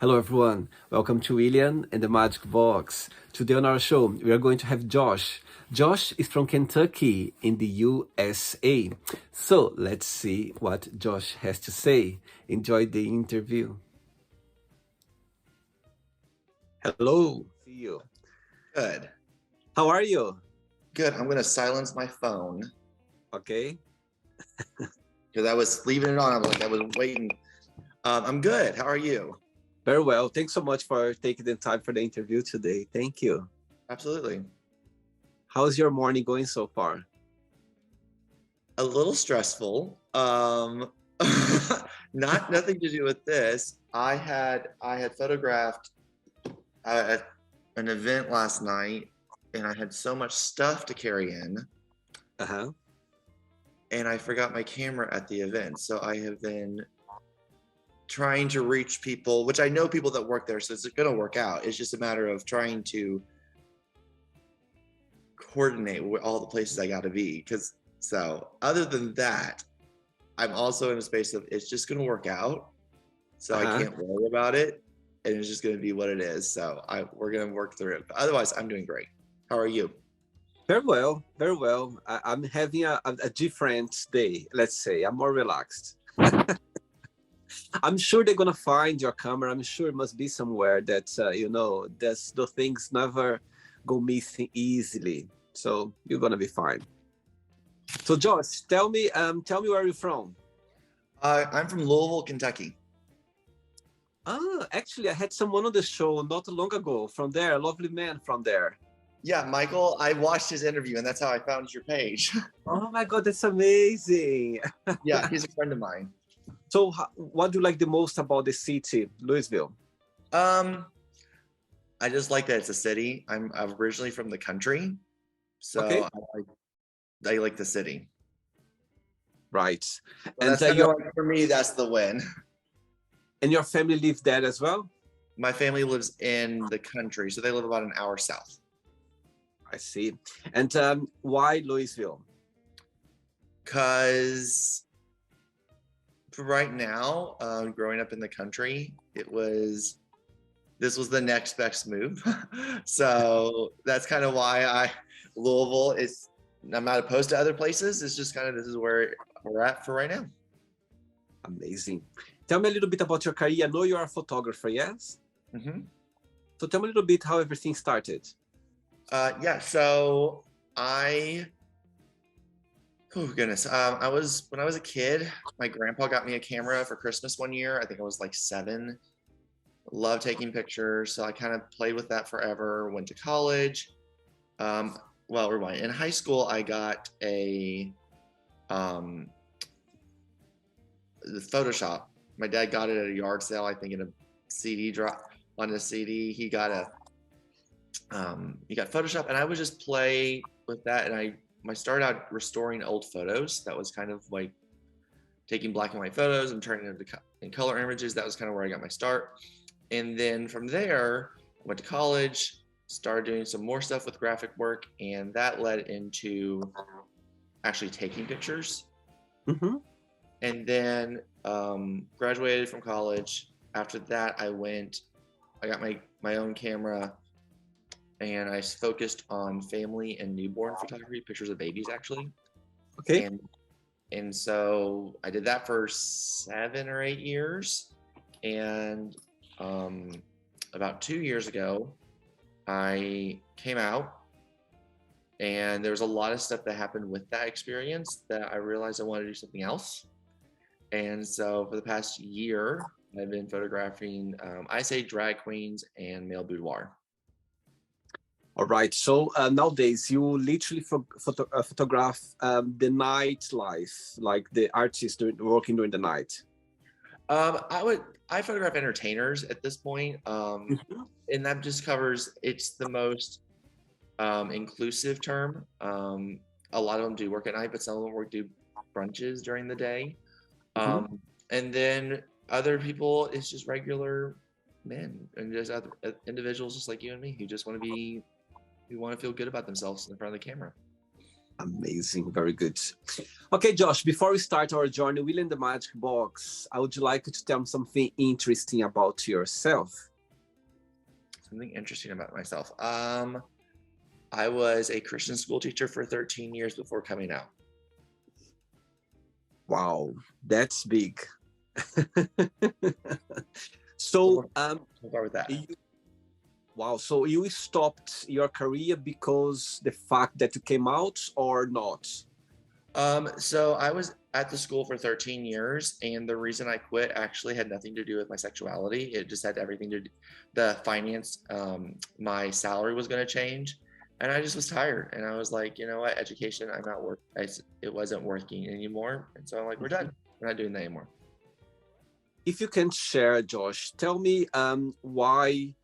Hello, everyone. Welcome to William and the Magic Box. Today on our show, we are going to have Josh. Josh is from Kentucky in the USA. So let's see what Josh has to say. Enjoy the interview. Hello. See you. Good. How are you? Good. I'm going to silence my phone Okay. because I was leaving it on. I was waiting. I'm good. How are you? Very well. Thanks so much for taking the time for the interview today. Thank you. Absolutely. How's your morning going so far? A little stressful. Not nothing to do with this. I had photographed at an event last night, and I had so much stuff to carry in, Uh-huh. and I forgot my camera at the event. So I have been trying to reach people, which I know people that work there, so it's going to work out. It's just a matter of trying to coordinate with all the places I got to be. Because so, other than that, I'm also in a space of it's just going to work out. So I Uh-huh. can't worry about it, and it's just going to be what it is. So we're going to work through it. But otherwise, I'm doing great. How are you? Very well, very well. I'm having a different day, let's say. I'm more relaxed. I'm sure they're gonna find your camera. I'm sure it must be somewhere that that's the things never go missing easily. So you're gonna be fine. So Josh, tell me where you're from. I'm from Louisville, Kentucky. Actually, I had someone on the show not long ago from there, a lovely man from there. Yeah, Michael, I watched his interview, and that's how I found your page. Oh my God, that's amazing. Yeah, he's a friend of mine. So, what do you like the most about the city, Louisville? Um, I just like that it's a city. I'm originally from the country, Okay, so I like the city. right. So And that's kind of your like for me, that's the win. and your family live there as well. My family lives in the country, so they live about an hour south. I see. And why Louisville? Cause right now, growing up in the country, this was the next best move. So that's kind of why Louisville is. I'm not opposed to other places. It's just kind of this is where we're at for right now. Amazing. Tell me a little bit about your career. I know you are a photographer, yes? Mm-hmm. So tell me a little bit how everything started. Yeah. So I, oh goodness, I was when I was a kid. My grandpa got me a camera for Christmas one year. I think I was like 7. Love taking pictures, so I kind of played with that forever. Went to college. Um, well, rewind. In high school, I got a um, the Photoshop. My dad got it at a yard sale. I think in a CD drop on a CD. He got Photoshop, and I would just play with that. And I started out restoring old photos. That was kind of like taking black and white photos and turning them into in color images. That was kind of where I got my start. And then from there, I went to college, started doing some more stuff with graphic work, and that led into actually taking pictures. Mm-hmm. And then graduated from college. After that, I got my own camera, and I focused on family and newborn photography, pictures of babies actually. Okay. And so I did that for 7 or 8 years, and um, about 2 years ago, I came out, and there was a lot of stuff that happened with that experience that I realized I wanted to do something else. And so for the past year, I've been photographing, I say drag queens and male boudoir. All right. So nowadays, you literally photograph the nightlife, like the artists working during the night. I photograph entertainers at this point, Mhm. and that just covers. It's the most inclusive term. A lot of them do work at night, but some of them do brunches during the day. Mhm. And then other people, it's just regular men and just other individuals just like you and me who just want to be, who want to feel good about themselves in front of the camera. Amazing. Very good. Okay, Josh, before we start our journey within the magic box, I would like you to tell me something interesting about yourself. Something interesting about myself. I was a Christian school teacher for 13 years before coming out. Wow, that's big. So, We'll start with that. wow, so you stopped your career because the fact that you came out or not? So I was at the school for 13 years, and the reason I quit actually had nothing to do with my sexuality. It just had everything to do the finance. My salary was going to change, and I just was tired. And I was like, you know what, education, I'm not work. It wasn't working anymore, and so I'm like, we're done. We're not doing that anymore. If you can share, Josh, tell me why.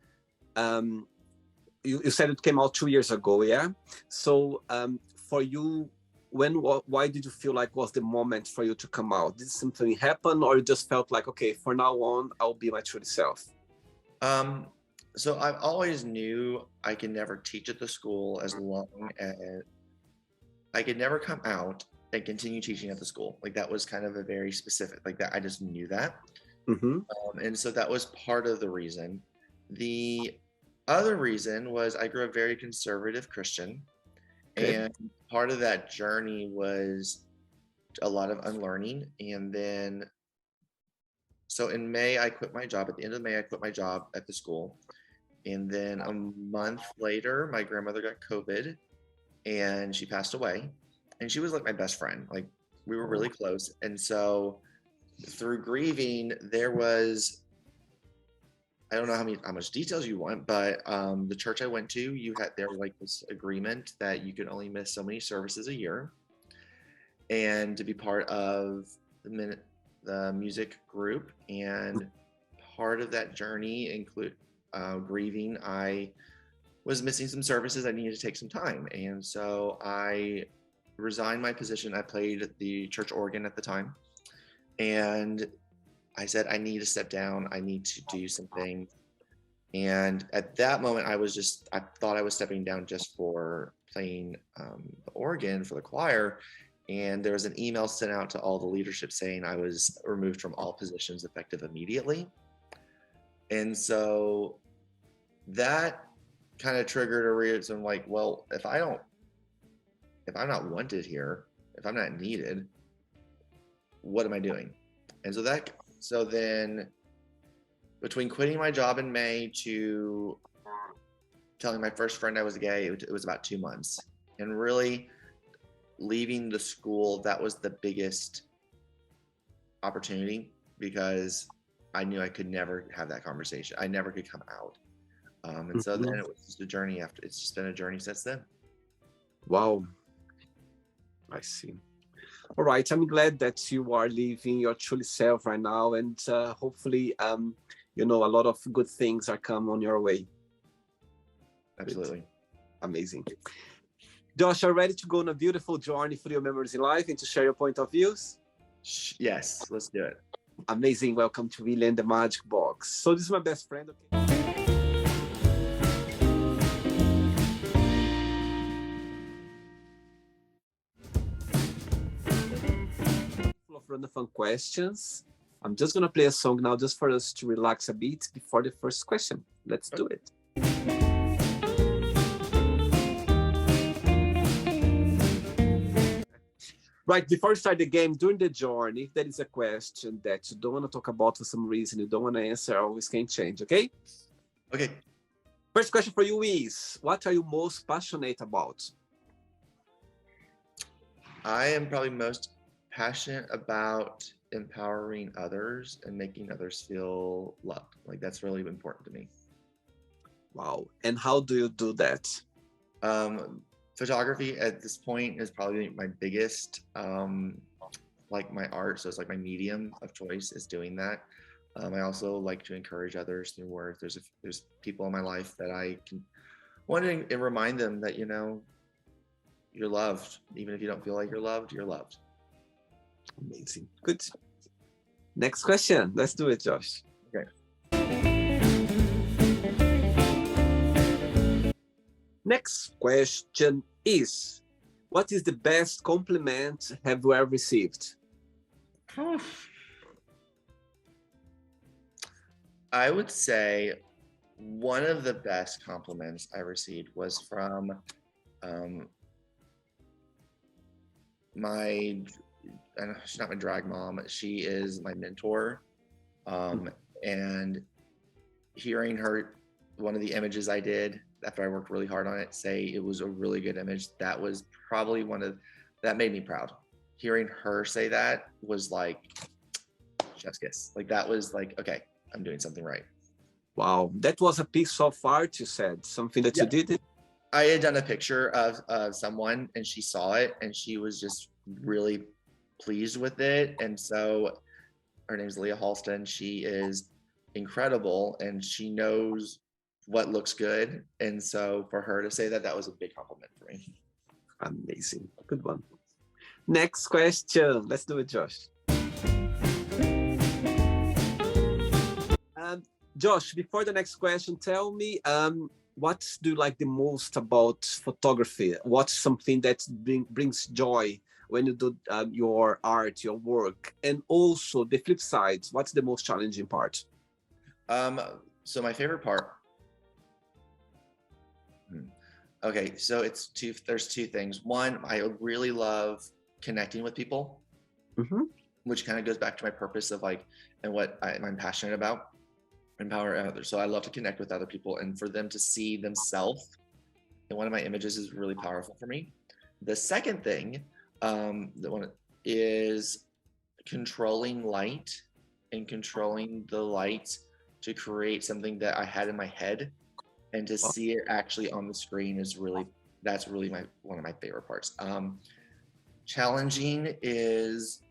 You said it came out 2 years ago, yeah? So for you, why did you feel like was the moment for you to come out? Did something happen, or you just felt like, okay, from now on, I'll be my true self? So I've always knew I could never teach at the school as long as I could never come out and continue teaching at the school. Like that was kind of a very specific, like that. I just knew that. And so that was part of the reason. The other reason was I grew up very conservative Christian. Okay. And part of that journey was a lot of unlearning. And then, so in May, I quit my job. At the end of May, I quit my job at the school. And then a month later, my grandmother got COVID and she passed away. And she was like my best friend. Like we were really close. And so through grieving, there was, I don't know how much details you want, but the church I went to, there was like this agreement that you could only miss so many services a year, and to be part of the music group. And part of that journey include grieving. I was missing some services. I needed to take some time, and so I resigned my position. I played the church organ at the time, and I said, I need to step down. I need to do something. And at that moment, I thought I was stepping down just for playing the organ for the choir. And there was an email sent out to all the leadership saying I was removed from all positions effective immediately. And so that kind of triggered a reason like, well, if I'm not wanted here, if I'm not needed, what am I doing? And so then between quitting my job in May to telling my first friend I was gay, it was about 2 months. And really leaving the school, that was the biggest opportunity, because I knew I could never have that conversation. I never could come out. And so then it was just a journey after. It's just been a journey since then. Wow. I see. All right, I'm glad that you are living your true self right now, and hopefully, a lot of good things are coming on your way. Absolutely. Amazing. Josh, are you ready to go on a beautiful journey through your memories in life and to share your point of views? Yes, let's do it. Amazing. Welcome to William and the Magic Box. So this is my best friend. Okay. From the fun questions. I'm just gonna play a song now just for us to relax a bit before the first question. Let's do it. Right, before we start the game, during the journey, if there is a question that you don't want to talk about for some reason, you don't want to answer, always can change, okay? Okay. First question for you is, what are you most passionate about? I am probably most passionate about empowering others and making others feel loved. Like that's really important to me. Wow. And how do you do that? Photography at this point is probably my biggest, like my art. So it's like my medium of choice is doing that. I also like to encourage others through words. There's people in my life that I can want to remind them that, you're loved. Even if you don't feel like you're loved, you're loved. Amazing. Good. Next question. Let's do it, Josh. Okay. Next question is, What is the best compliment have you ever received? I would say one of the best compliments I received was from um, my, I know she's not my drag mom, she is my mentor. And hearing her, one of the images I did after I worked really hard on it, say it was a really good image, that was probably that made me proud. Hearing her say that was like, chef's kiss. Like that was like, okay, I'm doing something right. Wow, that was a piece of art, you said, something that you did? I had done a picture of someone and she saw it and she was just really pleased with it. And so her name's Leah Halston. She is incredible and she knows what looks good. And so for her to say that, that was a big compliment for me. Amazing. Good one. Next question. Let's do it, Josh. Josh, before the next question, tell me what do you like the most about photography? What's something that brings joy when you do your art, your work? And also the flip side, what's the most challenging part? So my favorite part. Okay, so there's two things. One, I really love connecting with people, which kind of goes back to my purpose of like, and what I'm passionate about, empower others. So I love to connect with other people and for them to see themselves. And one of my images is really powerful for me. The second thing, the one is controlling light and controlling the light to create something that I had in my head, and to see it actually on the screen is that's really one of my favorite parts. Challenging is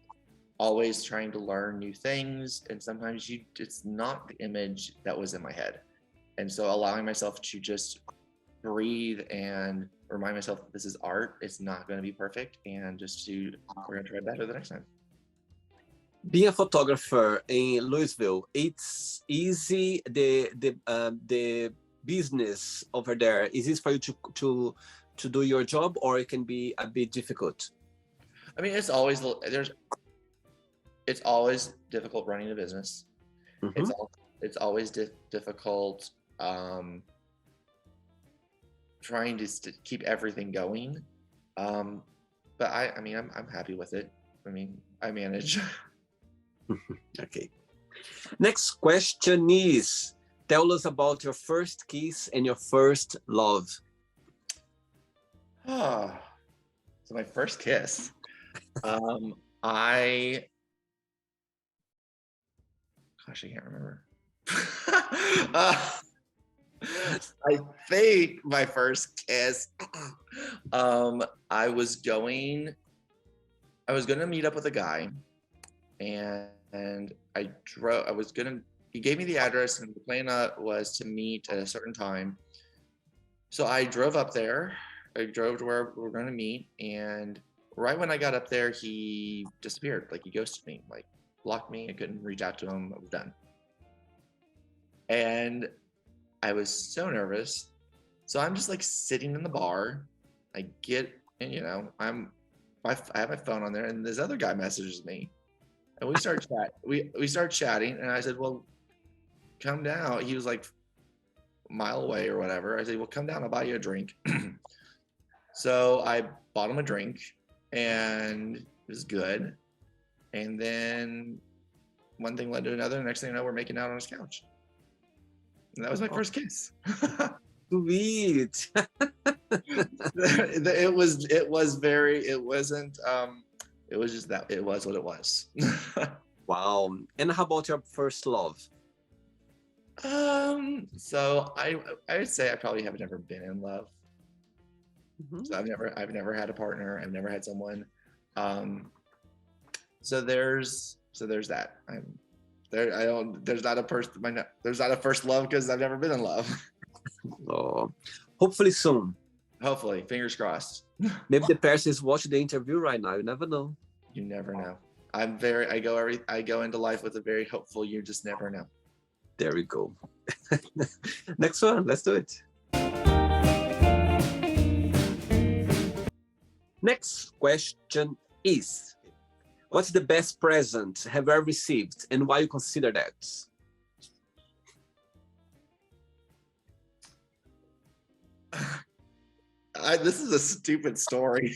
always trying to learn new things, and sometimes it's not the image that was in my head. And so allowing myself to just breathe and remind myself that this is art, it's not going to be perfect, and we're going to try better the next time. Being a photographer in Louisville, it's easy. The business over there, is this for you to do your job, or it can be a bit difficult? I mean, it's always difficult running a business. It's always difficult trying to keep everything going. But I mean, I'm happy with it. I mean, I manage. Okay. Next question is, tell us about your first kiss and your first love. So my first kiss. Gosh, I can't remember. I think my first kiss, I was going to meet up with a guy, and he gave me the address, and the plan was to meet at a certain time. So I drove up there. I drove to where we were going to meet, and right when I got up there, he disappeared. Like, he ghosted me, like blocked me. I couldn't reach out to him. I was done. And I was so nervous. So I'm just like sitting in the bar. I get, and I have my phone on there, and this other guy messages me, and we start we start chatting, and I said, well, come down. He was like a mile away or whatever. I said, well, come down, I'll buy you a drink. So I bought him a drink, and it was good. And then one thing led to another. The next thing I know, we're making out on his couch. And that was my first kiss. Sweet. It was what it was. Wow. And how about your first love? So I would say I probably have never been in love. So I've never had a partner. I've never had someone. So there's that. There's not a first love because I've never been in love. Oh, hopefully soon. Hopefully, fingers crossed. Maybe the person is watching the interview right now. You never know. You never know. I go into life with a very hopeful, you just never know. There we go. Next one, let's do it. Next question is, what's the best present have you ever received and why you consider that? This is a stupid story.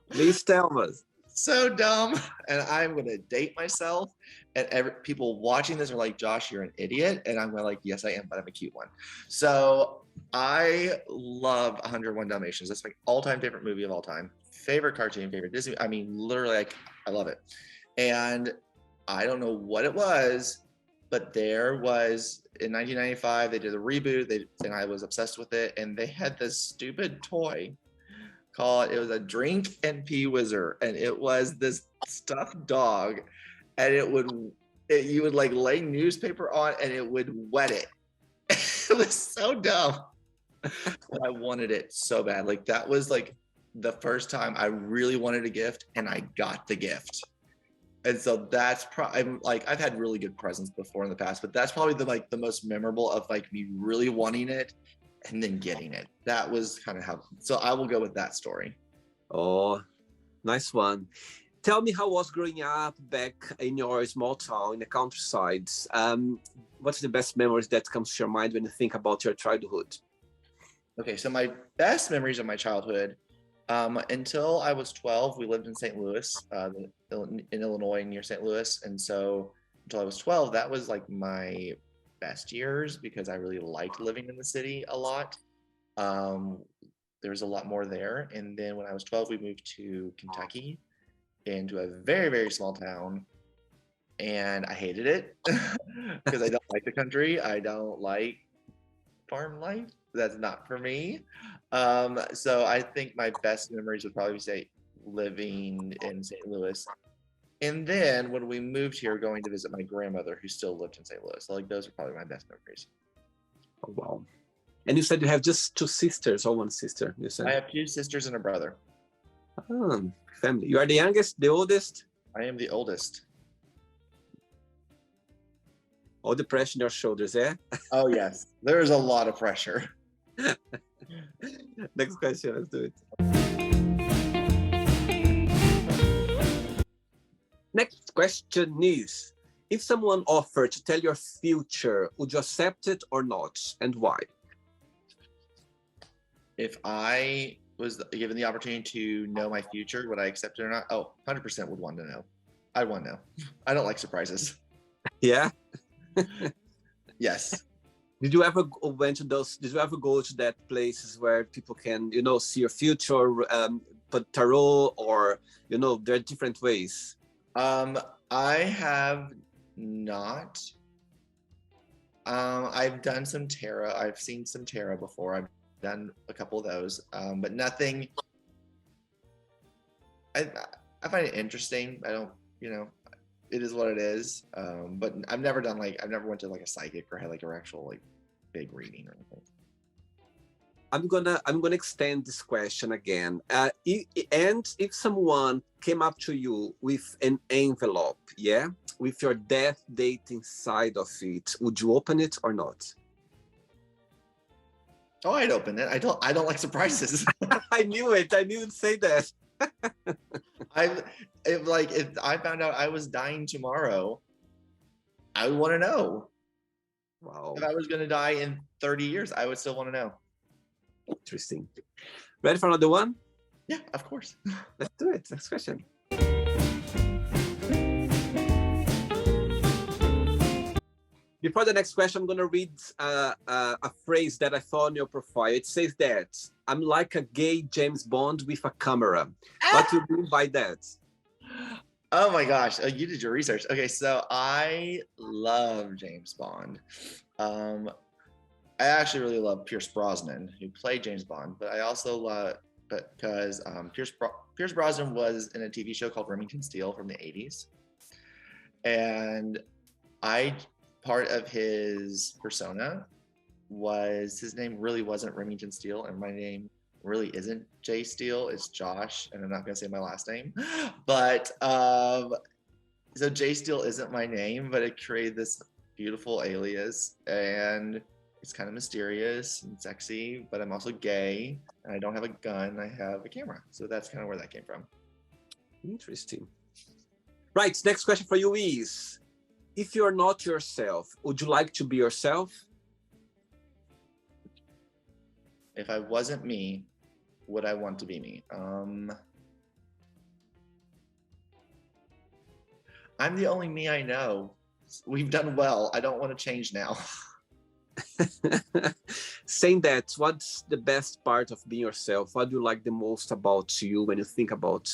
Please tell us. So dumb, and I'm gonna date myself. And people watching this are like, "Josh, you're an idiot," and I'm gonna like, "Yes, I am, but I'm a cute one." So I love 101 Dalmatians. That's my all-time favorite movie of all time. Favorite cartoon, favorite Disney. I mean, literally, like, I love it. And I don't know what it was, but there was in 1995 they did a reboot. And I was obsessed with it, and they had this stupid toy called, it was a drink and pee whizzer, and it was this stuffed dog, and you would like lay newspaper on and it would wet it. It was so dumb, but I wanted it so bad. Like, that was like the first time I really wanted a gift, and I got the gift. And so that's probably, like, I've had really good presents before in the past, but that's probably the most memorable of like me really wanting it and then getting it. That was kind of how, so I will go with that story. Oh, nice one. Tell me how was growing up back in your small town in the countryside. What's the best memories that comes to your mind when you think about your childhood? Okay, so my best memories of my childhood, until I was 12, we lived in St. Louis, in Illinois, near St. Louis. And so until I was 12, that was like my best years because I really liked living in the city a lot. There was a lot more there. And then when I was 12, we moved to Kentucky, into a very, very small town. And I hated it because I don't like the country. I don't like farm life. That's not for me. So I think my best memories would probably say living in St. Louis. And then when we moved here, going to visit my grandmother who still lived in St. Louis. So like, those are probably my best memories. Oh, wow. And you said you have just two sisters or one sister, you said? I have two sisters and a brother. Family. You are the youngest, the oldest? I am the oldest. All the pressure on your shoulders, eh? Oh, yes. There's a lot of pressure. Next question, let's do it. Next question is, if someone offered to tell your future, would you accept it or not, and why? If I was given the opportunity to know my future, would I accept it or not? Oh, 100% would want to know. I want to know. I don't like surprises. Yeah? Yes. Did you ever go to that places where people can, see your future, put tarot, or, there are different ways? I have not. I've done some tarot. I've seen some tarot before. I've done a couple of those, but nothing. I find it interesting. I don't, it is what it is. But I've never went to like a psychic or had like an actual like big reading or anything. I'm gonna extend this question again. If someone came up to you with an envelope, yeah, with your death date inside of it, would you open it or not? Oh, I'd open it. I don't like surprises. I knew it. I knew you'd say that. If I found out I was dying tomorrow, I would want to know. Wow. If I was going to die in 30 years, I would still want to know. Interesting. Ready for another one? Yeah, of course. Let's do it. Next question. Before the next question, I'm going to read a phrase that I saw on your profile. It says that I'm like a gay James Bond with a camera. What do you mean by that? Oh my gosh. You did your research. Okay, so I love James Bond. I actually really love Pierce Brosnan, who played James Bond, but I also love, because Pierce Brosnan was in a TV show called Remington Steele from the 80s. And part of his persona was, his name really wasn't Remington Steele, and my name really isn't Jay Steele, it's Josh, and I'm not gonna say my last name. But so Jay Steele isn't my name, but it created this beautiful alias, and it's kind of mysterious and sexy, but I'm also gay and I don't have a gun. I have a camera. So that's kind of where that came from. Interesting. Right. Next question for you is, if you're not yourself, would you like to be yourself? If I wasn't me, would I want to be me? I'm the only me I know. We've done well. I don't want to change now. Saying that, what's the best part of being yourself? What do you like the most about you when you think about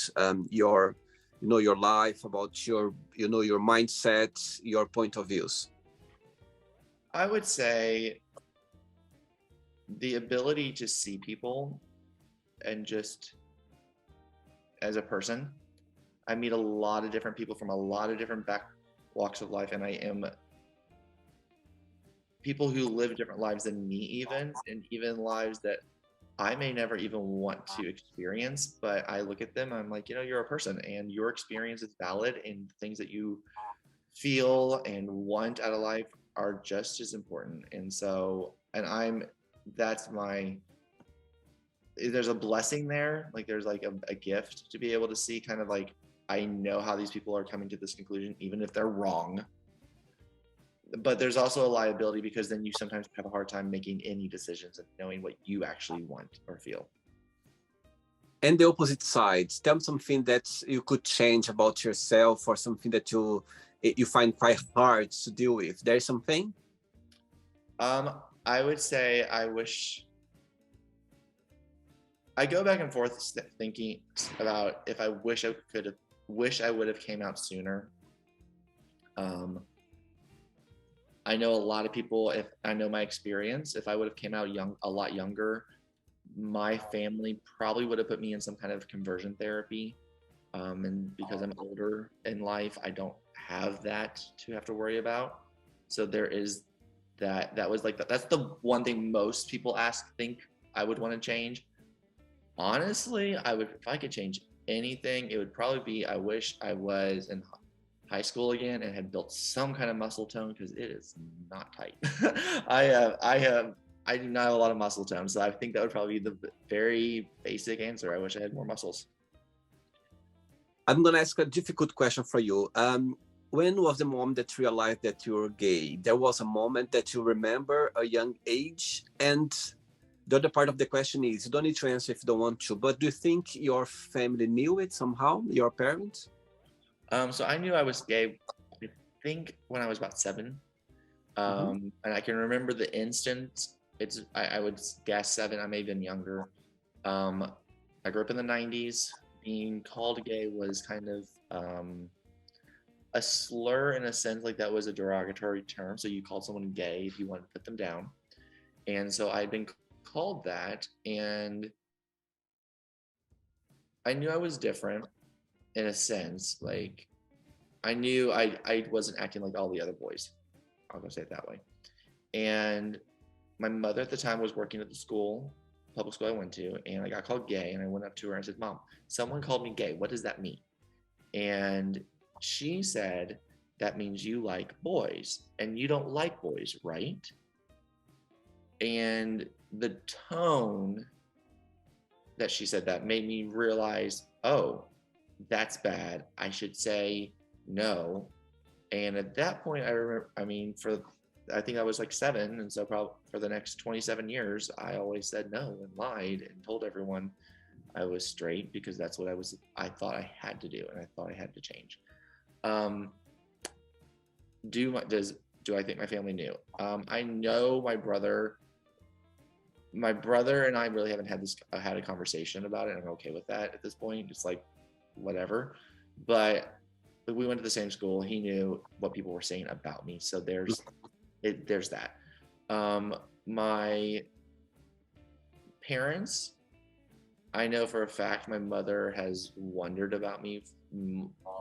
your, your life, about your, your mindset, your point of views? I would say the ability to see people and just as a person. I meet a lot of different people from a lot of different walks of life, and I am people who live different lives than me even, and even lives that I may never even want to experience, but I look at them, I'm like, you're a person and your experience is valid, and things that you feel and want out of life are just as important. And so, that's my, there's a blessing there. Like there's like a gift to be able to see kind of like, I know how these people are coming to this conclusion, even if they're wrong. But there's also a liability because then you sometimes have a hard time making any decisions and knowing what you actually want or feel. And the opposite side, tell me something that you could change about yourself, or something that you find quite hard to deal with. There's something? I would say I wish, I go back and forth thinking about if I wish I would have came out sooner. I know a lot of people, if I know my experience, if I would have came out a lot younger, my family probably would have put me in some kind of conversion therapy. And because I'm older in life, I don't have that to have to worry about. So there is that was like, that's the one thing most people think I would want to change. Honestly, if I could change anything, it would probably be, I wish I was in high school again and had built some kind of muscle tone, because it is not tight. I do not have a lot of muscle tone, so I think that would probably be the very basic answer. I wish I had more muscles. I'm gonna ask a difficult question for you. When was the moment that you realized that you were gay? There was a moment that you remember, a young age? And the other part of the question is, you don't need to answer if you don't want to, but do you think your family knew it somehow, your parents? So I knew I was gay, I think when I was about 7. And I can remember the instant. I would guess 7. I may have been younger. I grew up in the 90s. Being called gay was kind of a slur in a sense, like that was a derogatory term. So you called someone gay if you wanted to put them down. And so I'd been called that, and I knew I was different in a sense. Like I knew I wasn't acting like all the other boys. I'll go say it that way. And my mother at the time was working at the public school I went to, and I got called gay, and I went up to her and I said, "Mom, someone called me gay. What does that mean?" And she said, "That means you like boys, and you don't like boys, right?" And the tone that she said that made me realize, oh, that's bad. I should say no. And at that point, I remember, I think I was like 7. And so probably for the next 27 years, I always said no and lied and told everyone I was straight, because that's what I thought I had to do. And I thought I had to change. Do I think my family knew? I know my brother and I really haven't had a conversation about it. I'm okay with that at this point. It's like, whatever. But we went to the same school. He knew what people were saying about me. So there's that. My parents, I know for a fact my mother has wondered about me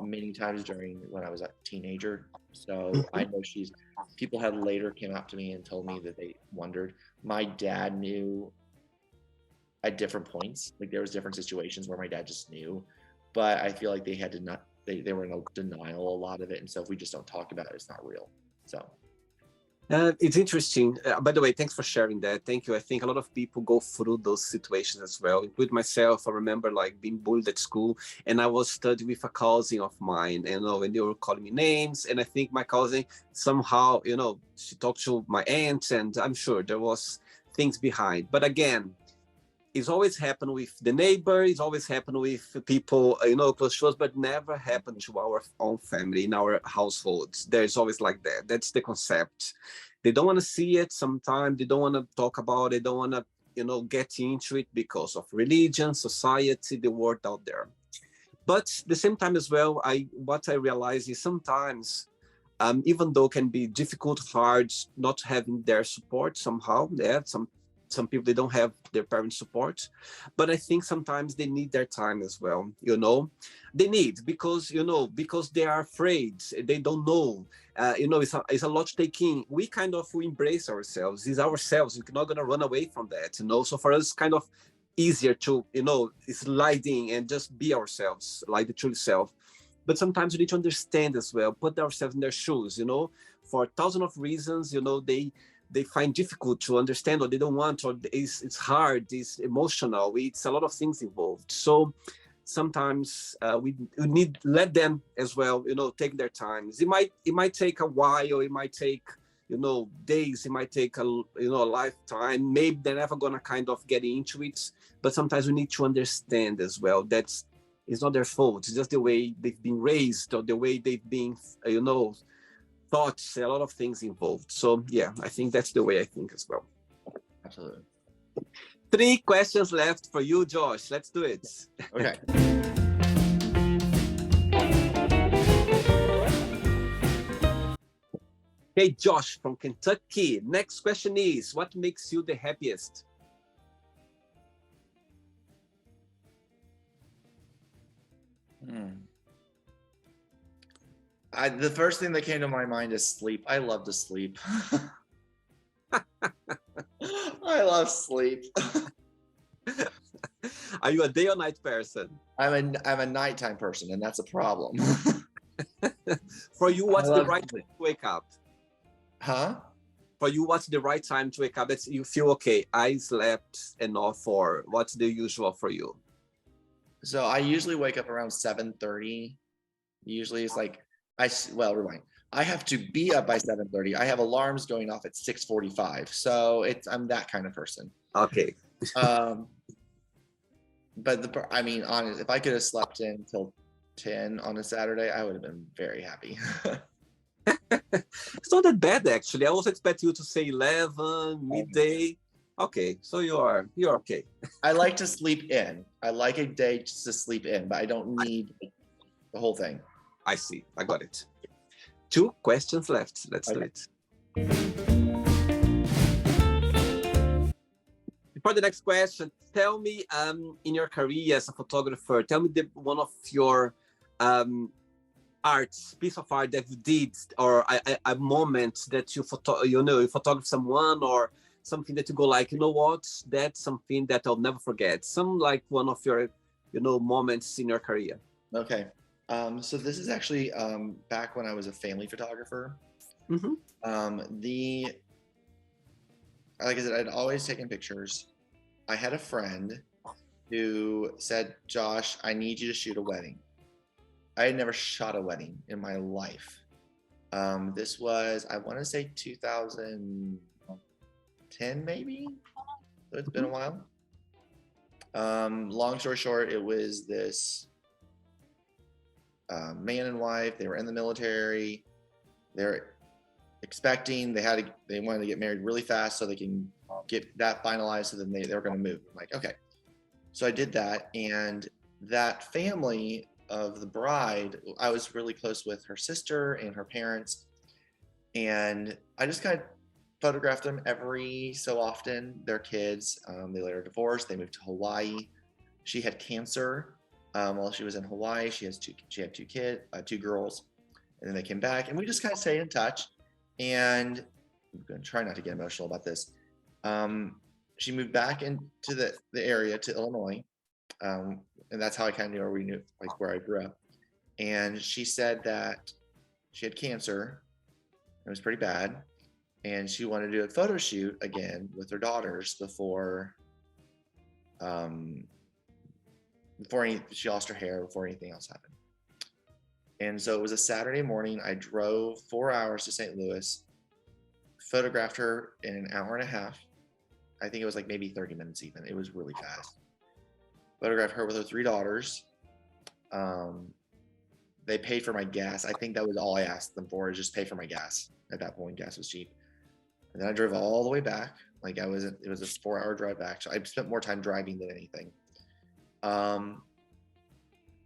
many times when I was a teenager. So I know people had later came up to me and told me that they wondered. My dad knew at different points. Like there was different situations where my dad just knew, but I feel like they were in denial a lot of it. And so if we just don't talk about it, it's not real. So It's interesting. By the way, thanks for sharing that. Thank you. I think a lot of people go through those situations as well. Include myself. I remember like being bullied at school, and I was studying with a cousin of mine, and they were calling me names. And I think my cousin somehow, she talked to my aunt, and I'm sure there was things behind. But again, it's always happened with the neighbor. It's always happened with people, close to us, but never happened to our own family in our households. There's always like that. That's the concept. They don't want to see it. Sometimes they don't want to talk about it. They don't want to, get into it because of religion, society, the world out there. But at the same time as well, what I realize is sometimes, even though it can be difficult, hard, not having their support somehow. Yeah, some people they don't have their parents' support, but I think sometimes they need their time as well. They need because they are afraid. They don't know. It's a lot taking. We kind of we embrace ourselves. It's ourselves. We're not gonna run away from that. So for us, kind of easier to sliding and just be ourselves, like the true self. But sometimes we need to understand as well, put ourselves in their shoes. For thousands of reasons. They find difficult to understand, or they don't want, or it's hard, it's emotional, it's a lot of things involved. So sometimes we need let them as well, take their times. It might take a while, it might take days, it might take a lifetime. Maybe they're never gonna kind of get into it, but sometimes we need to understand as well that's it's not their fault. It's just the way they've been raised, or the way they've been thoughts, a lot of things involved. So yeah, I think that's the way I think as well. Absolutely. 3 questions left for you, Josh. Let's do it. Okay. Hey, Josh from Kentucky. Next question is, what makes you the happiest? The first thing that came to my mind is sleep. I love to sleep. I love sleep. Are you a day or night person? I'm a nighttime person, and that's a problem. For you, what's the right time to wake up? Huh? For you, what's the right time to wake up? That you feel okay, I slept enough, or what's the usual for you? So I usually wake up around 7:30. Usually it's like rewind. I have to be up by 7:30. I have alarms going off at 6:45. So I'm that kind of person. Okay. But honest, if I could have slept in until 10 on a Saturday, I would have been very happy. It's not that bad actually. I also expect you to say 11 midday. Okay, so you're okay. I like to sleep in. I like a day just to sleep in, but I don't need the whole thing. I see. I got it. 2 questions left. Let's do it. For the next question, tell me, in your career as a photographer, tell me one of your piece of art that you did, or a moment that you photograph someone, or something that you go like, what, that's something that I'll never forget. Some like one of your, moments in your career. Okay. So this is actually back when I was a family photographer. Mm-hmm. Like I said, I'd always taken pictures. I had a friend who said, Josh, I need you to shoot a wedding. I had never shot a wedding in my life. This was, I want to say 2010, maybe. So it's been a while. Long story short, it was this man and wife. They were in the military. They're expecting. They wanted to get married really fast so they can get that finalized. So then they were going to move. I'm like, okay. So I did that, and that family of the bride, I was really close with her sister and her parents, and I just kind of photographed them every so often. Their kids, they later divorced. They moved to Hawaii. She had cancer while she was in Hawaii. She had two kids, 2 girls, and then they came back, and we just kind of stayed in touch. And I'm going to try not to get emotional about this. She moved back into the area, to Illinois, and that's how I kind of knew where I grew up. And she said that she had cancer. It was pretty bad, and she wanted to do a photo shoot again with her daughters before she lost her hair, before anything else happened. And so it was a Saturday morning. I drove 4 hours to St. Louis, photographed her in an hour and a half. I think it was like maybe 30 minutes even. It was really fast. Photographed her with her 3 daughters. They paid for my gas. I think that was all I asked them for, is just pay for my gas. At that point, gas was cheap. And then I drove all the way back. Like it was a 4-hour drive back. So I spent more time driving than anything. And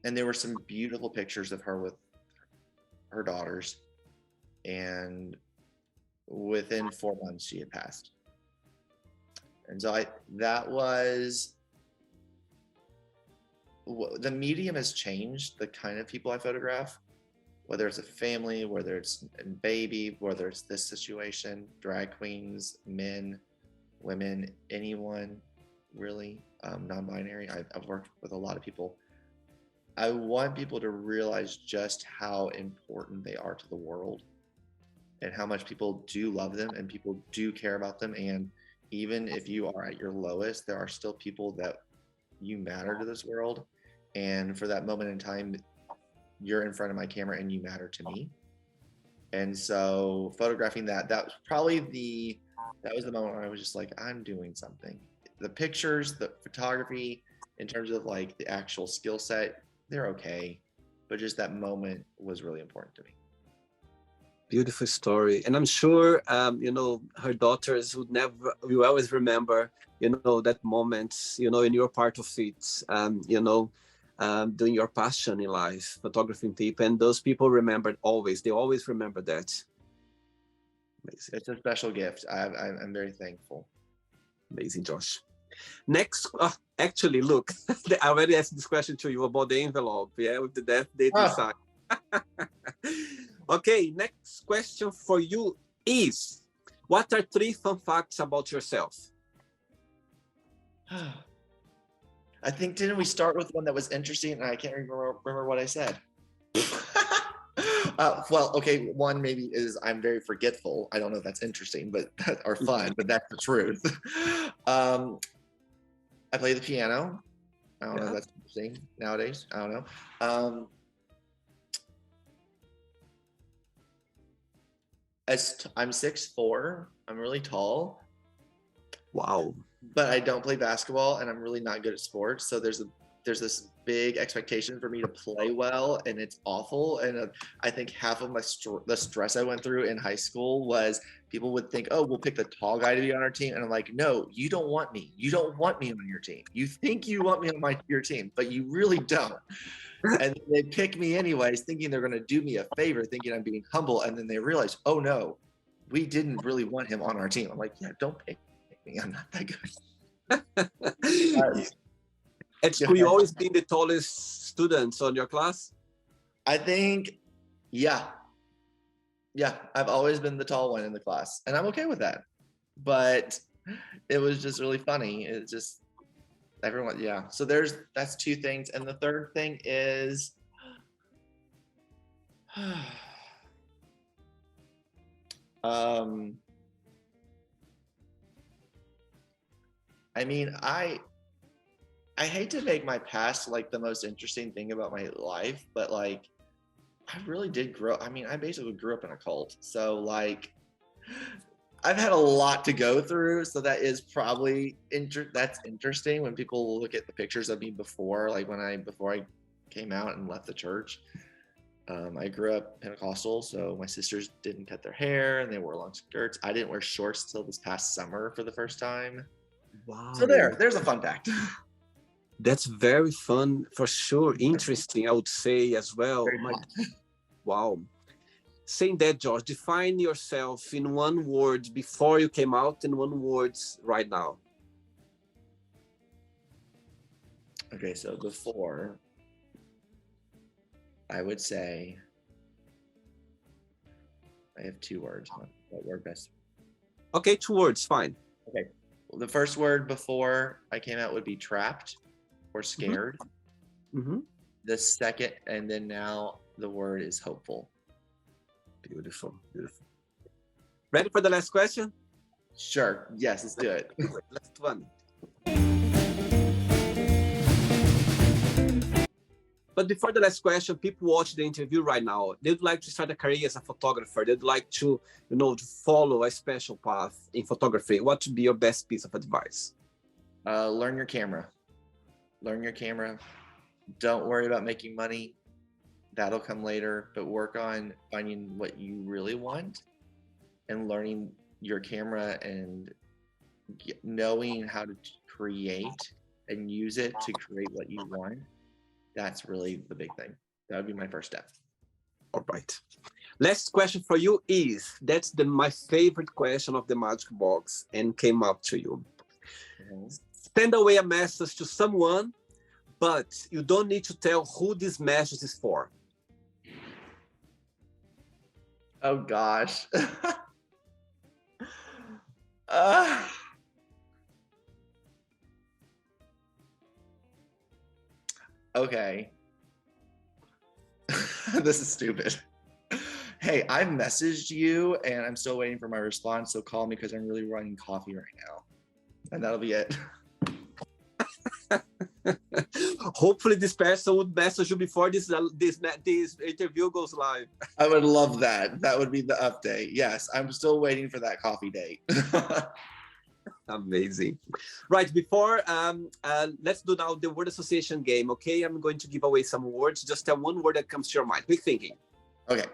there were some beautiful pictures of her with her daughters. And within 4 months, she had passed. And so that was, the medium has changed the kind of people I photograph, whether it's a family, whether it's a baby, whether it's this situation, drag queens, men, women, anyone really, non-binary. I've worked with a lot of people. I want people to realize just how important they are to the world and how much people do love them and people do care about them. And even if you are at your lowest, there are still people that you matter to this world. And for that moment in time, you're in front of my camera and you matter to me. And so photographing that was probably that was the moment where I was just like, I'm doing something. The pictures, the photography, in terms of like the actual skill set, they're okay. But just that moment was really important to me. Beautiful story. And I'm sure, her daughters will always remember, that moment, in your part of it, doing your passion in life, photographing people. And those people remembered always. They always remember that. Amazing. It's a special gift. I'm very thankful. Amazing, Josh. Next, actually, look, I already asked this question to you about the envelope, with the death date inside. Okay, next question for you is, what are 3 fun facts about yourself? I think, didn't we start with one that was interesting? And I can't remember what I said. Well, okay, one maybe is I'm very forgetful. I don't know if that's interesting, or fun, but that's the truth. I play the piano. I don't know if that's interesting nowadays. I don't know. I'm 6'4". I'm really tall. Wow. But I don't play basketball, and I'm really not good at sports. So there's this big expectation for me to play well, and it's awful. And I think half of the stress I went through in high school was people would think, oh, we'll pick the tall guy to be on our team. And I'm like, no, you don't want me. You don't want me on your team. You think you want me on your team, but you really don't. And they pick me anyways, thinking they're going to do me a favor, thinking I'm being humble. And then they realize, oh no, we didn't really want him on our team. I'm like, yeah, don't pick me. I'm not that good. At school, you always been the tallest students on your class? I think, yeah. I've always been the tall one in the class, and I'm okay with that. But it was just really funny. It's just everyone, yeah. So that's 2 things, and the third thing is, I mean, I hate to make my past like the most interesting thing about my life, but like I really did I basically grew up in a cult. So like I've had a lot to go through. So that is probably that's interesting when people look at the pictures of me before, like before I came out and left the church. I grew up Pentecostal, so my sisters didn't cut their hair and they wore long skirts. I didn't wear shorts till this past summer for the first time. Wow. So there's a fun fact. That's very fun, for sure. Interesting, I would say as well. Wow. Saying that, Josh, define yourself in 1 word before you came out and 1 word right now. Okay, so before, I would say, I have 2 words. What word best? Okay, 2 words, fine. Okay. Well, the first word before I came out would be trapped or scared. Mm-hmm. The second, and then now the word is hopeful. Beautiful, beautiful. Ready for the last question? Sure. Yes, let's do it. Last one. But before the last question, people watch the interview right now. They'd like to start a career as a photographer. They'd like to, to follow a special path in photography. What would be your best piece of advice? Learn your camera. Learn your camera. Don't worry about making money. That'll come later. But work on finding what you really want and learning your camera and knowing how to create and use it to create what you want. That's really the big thing. That would be my first step. All right. Last question for you is, that's my favorite question of the Magic Box and came up to you. Send away a message to someone, but you don't need to tell who this message is for. Oh gosh. Okay. This is stupid. Hey, I messaged you and I'm still waiting for my response, so call me because I'm really running coffee right now. And that'll be it. Hopefully this person would message you before this interview goes live. I would love that. That would be the update. Yes, I'm still waiting for that coffee date. Amazing. Right, before let's do now the word association game. Okay, I'm going to give away some words. Just tell one word that comes to your mind. Quick thinking. Okay.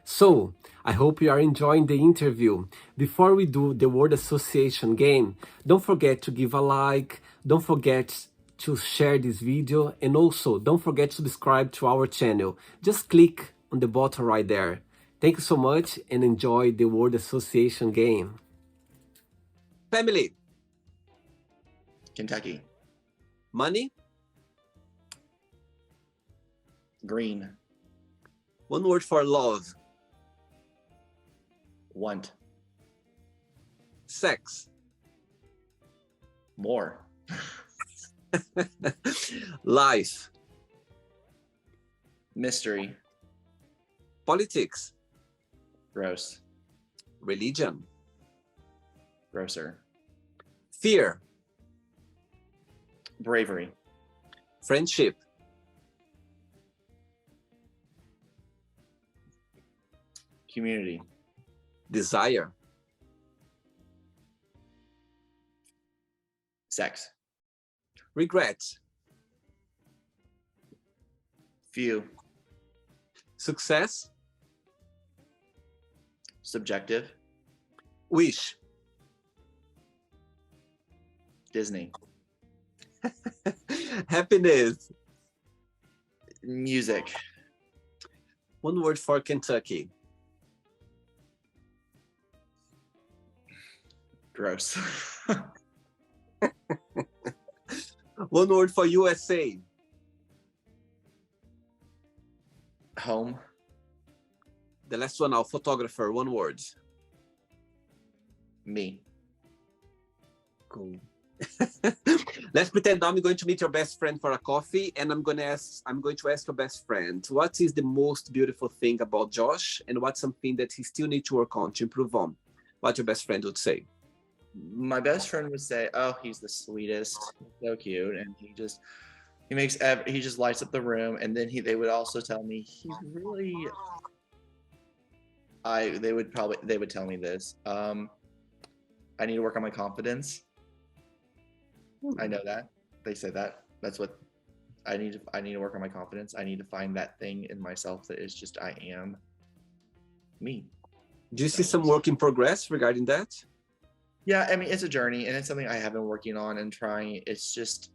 So I hope you are enjoying the interview. Before we do the word association game, don't forget to give a like, don't forget to share this video, and also don't forget to subscribe to our channel. Just click on the button right there. Thank you so much and enjoy the word association game. Family. Kentucky. Money. Green. One word for love. Want. Sex. More. Life. Mystery. Politics. Gross. Religion. Grosser. Fear. Bravery. Friendship. Community. Desire. Sex. Regret. Few. Success. Subjective. Wish. Disney. Happiness. Music. One word for Kentucky. Gross. One word for USA. Home. The last one now, photographer, one word. Me. Cool. Let's pretend I'm going to meet your best friend for a coffee, and I'm going to ask your best friend, what is the most beautiful thing about Josh, and what's something that he still needs to work on to improve on? What your best friend would say? My best friend would say, "Oh, he's the sweetest, so cute," and he just lights up the room. And then they would also tell me he's really. They would tell me this. I need to work on my confidence. I know that they say that. That's what I need to work on my confidence. I need to find that thing in myself that is just I am me. Do you see some work in progress regarding that? Yeah, I mean, it's a journey and it's something I have been working on and trying. It's just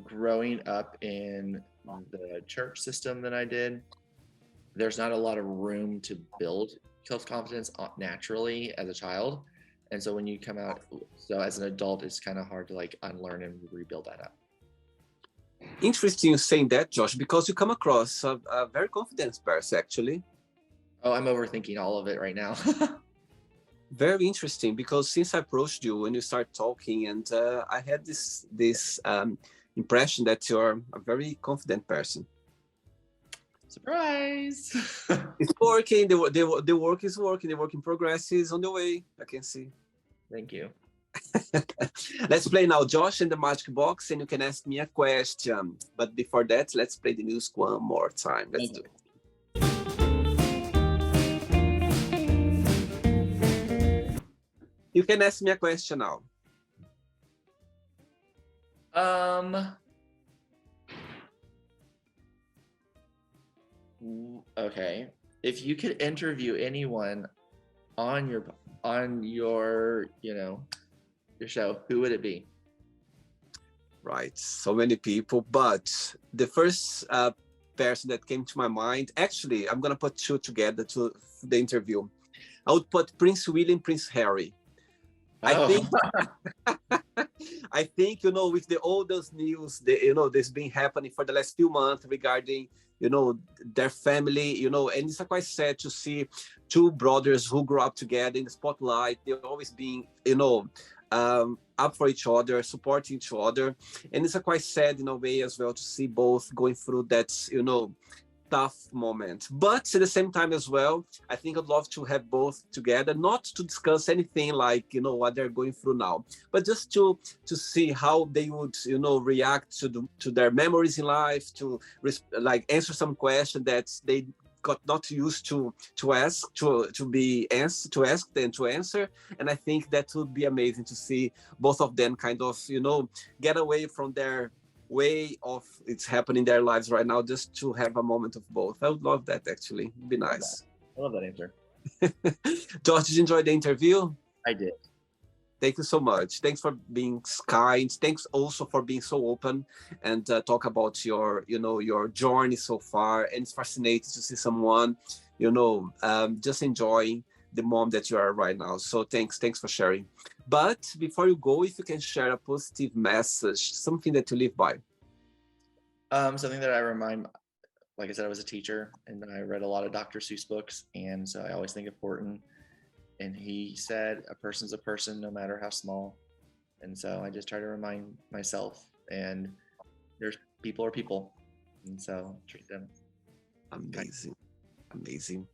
growing up in the church system that I did. There's not a lot of room to build self-confidence naturally as a child. And so when you come out, so as an adult, it's kind of hard to like unlearn and rebuild that up. Interesting you saying that, Josh, because you come across a very confident person, actually. Oh, I'm overthinking all of it right now. Very interesting, because since I approached you and you start talking, and I had this impression that you're a very confident person. Surprise! It's working. The work is working. The work in progress is on the way. I can see. Thank you. Let's play now, Josh, in the magic box, and you can ask me a question. But before that, let's play the music one more time. Let's do it. You can ask me a question now. Okay. If you could interview anyone on your your show, who would it be? Right, so many people, but the first person that came to my mind, actually, I'm gonna put two together to the interview. I would put Prince William, Prince Harry. I think, I think, with all those news, that's been happening for the last few months regarding, their family, and it's quite sad to see two brothers who grew up together in the spotlight. They're always being, up for each other, supporting each other. And it's quite sad in a way as well to see both going through that, tough moment. But at the same time as well, I think I'd love to have both together, not to discuss anything like, what they're going through now, but just to see how they would, react to their memories in life, to like answer some question that they got not used to ask, to ask and to answer. And I think that would be amazing to see both of them kind of, get away from their way of it's happening in their lives right now, just to have a moment of both. I would love that, actually. It'd be nice. I love that answer. George, did you enjoy the interview? I did. Thank you so much. Thanks for being kind. Thanks also for being so open and talk about your journey so far. And it's fascinating to see someone, just enjoying the mom that you are right now. So thanks for sharing. But before you go, if you can share a positive message, something that you live by. Something that I remind, like I said, I was a teacher and I read a lot of Dr. Seuss books. And so I always think of Horton. And he said, a person's a person, no matter how small. And so I just try to remind myself, and there's people are people. And so treat them. Amazing. Amazing.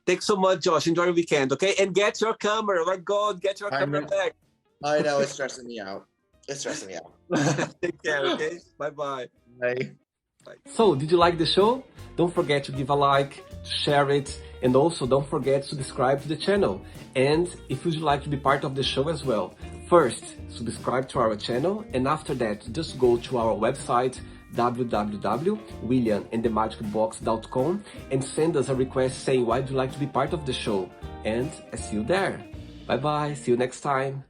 Thanks so much, Josh. Enjoy your weekend, okay? And get your camera. Oh my God, get your camera back. I know, it's stressing me out. It's stressing me out. Take care, okay? Bye-bye. Bye. Bye. So, did you like the show? Don't forget to give a like, to share it, and also don't forget to subscribe to the channel. And if you'd like to be part of the show as well, first, subscribe to our channel, and after that, just go to our website, www.williamandthemagicbox.com, and send us a request saying why you'd like to be part of the show. And I see you there. Bye-bye. See you next time.